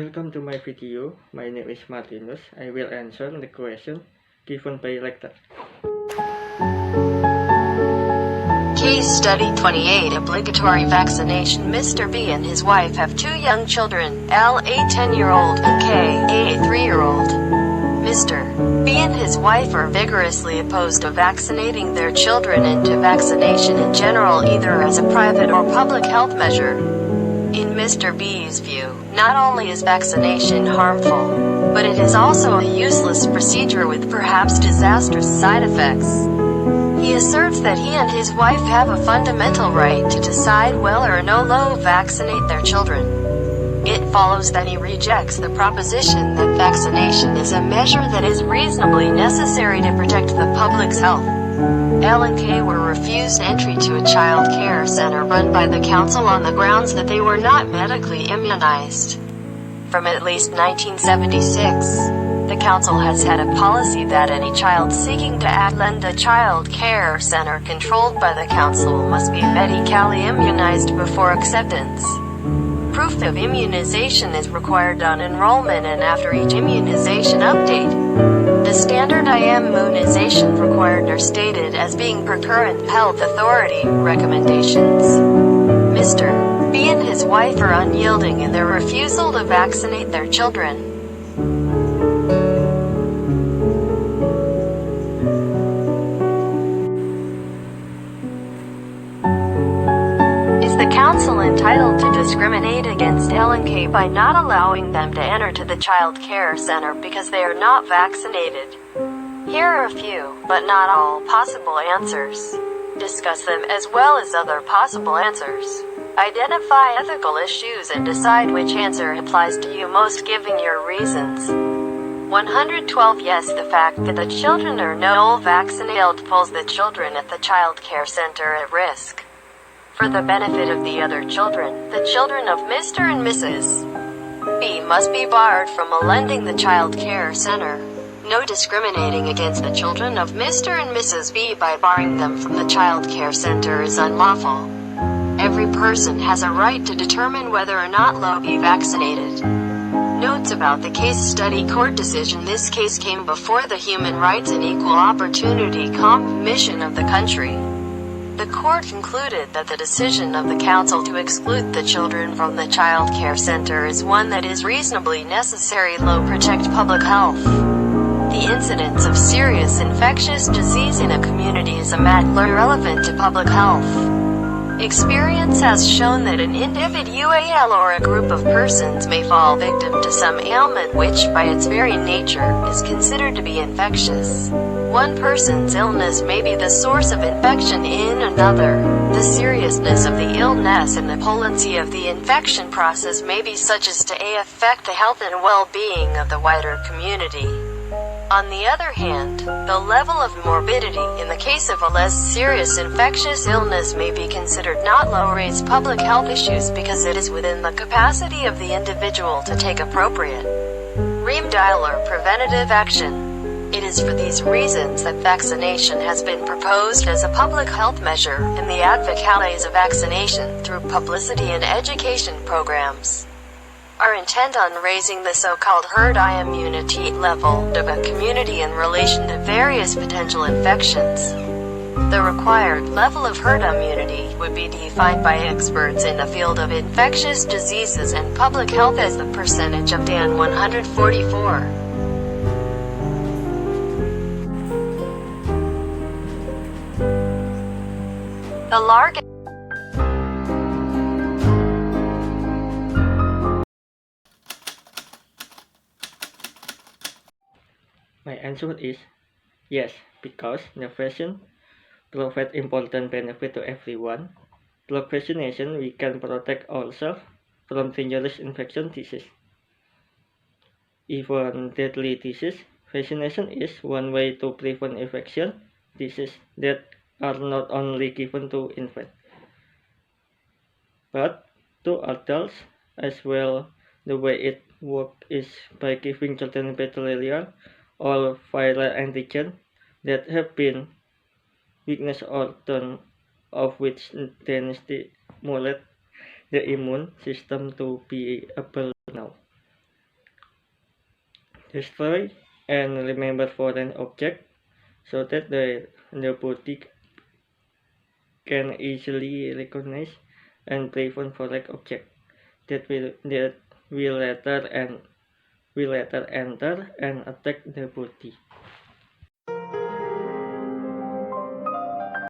Welcome to my video. My name is Martinus. I will answer the question given by lecturer. Case Study 28 Obligatory Vaccination. Mr. B and his wife have two young children, L, a 10-year-old, and K, a 3-year-old. Mr. B and his wife are vigorously opposed to vaccinating their children and to vaccination in general, either as a private or public health measure. In Mr. B's view, not only is vaccination harmful, but it is also a useless procedure with perhaps disastrous side effects. He asserts that he and his wife have a fundamental right to decide whether or no vaccinate their children. It follows that he rejects the proposition that vaccination is a measure that is reasonably necessary to protect the public's health. L and K were refused entry to a child care center run by the council on the grounds that they were not medically immunized. From at least 1976, the council has had a policy that any child seeking to attend a child care center controlled by the council must be medically immunized before acceptance. Proof of immunization is required on enrollment and after each immunization update. The standard immunization required are stated as being per current health authority recommendations. Mr. B and his wife are unyielding in their refusal to vaccinate their children. Is the council entitled to discriminate against L and K by not allowing them to enter to the child care center because they are not vaccinated? Here are a few, but not all, possible answers. Discuss them as well as other possible answers. Identify ethical issues and decide which answer applies to you most given your reasons. 112 Yes, the fact that the children are not vaccinated pulls the children at the child care center at risk. For the benefit of the other children, the children of Mr. and Mrs. B must be barred from attending the child care center. No discriminating against the children of Mr. and Mrs. B by barring them from the child care center is unlawful. Every person has a right to determine whether or not to be vaccinated. Notes about the case study court decision. This case came before the Human Rights and Equal Opportunity Commission of the country. The court concluded that the decision of the council to exclude the children from the child care center is one that is reasonably necessary to protect public health. The incidence of serious infectious disease in a community is a matter relevant to public health. Experience has shown that an individual or a group of persons may fall victim to some ailment which, by its very nature, is considered to be infectious. One person's illness may be the source of infection in another. The seriousness of the illness and the potency of the infection process may be such as to affect the health and well-being of the wider community. On the other hand, the level of morbidity in the case of a less serious infectious illness may be considered not low raise public health issues because it is within the capacity of the individual to take appropriate remedial or preventative action. It is for these reasons that vaccination has been proposed as a public health measure, and the advocates of vaccination through publicity and education programs are intent on raising the so-called herd immunity level of a community in relation to various potential infections. The required level of herd immunity would be defined by experts in the field of infectious diseases and public health as the percentage of DAN 144. The large My answer is yes, because the vaccine provides important benefit to everyone. Through vaccination, we can protect ourselves from dangerous infection disease. Even deadly disease, vaccination is one way to prevent infection diseases that are not only given to infants, but to adults as well. The way it works is by giving children bacterial or viral antigen that have been weakness or turn of which then stimulate the immune system to be able now. destroy and remember foreign objects so that the body can easily recognize and prevent foreign objects that will later enter and attack the body.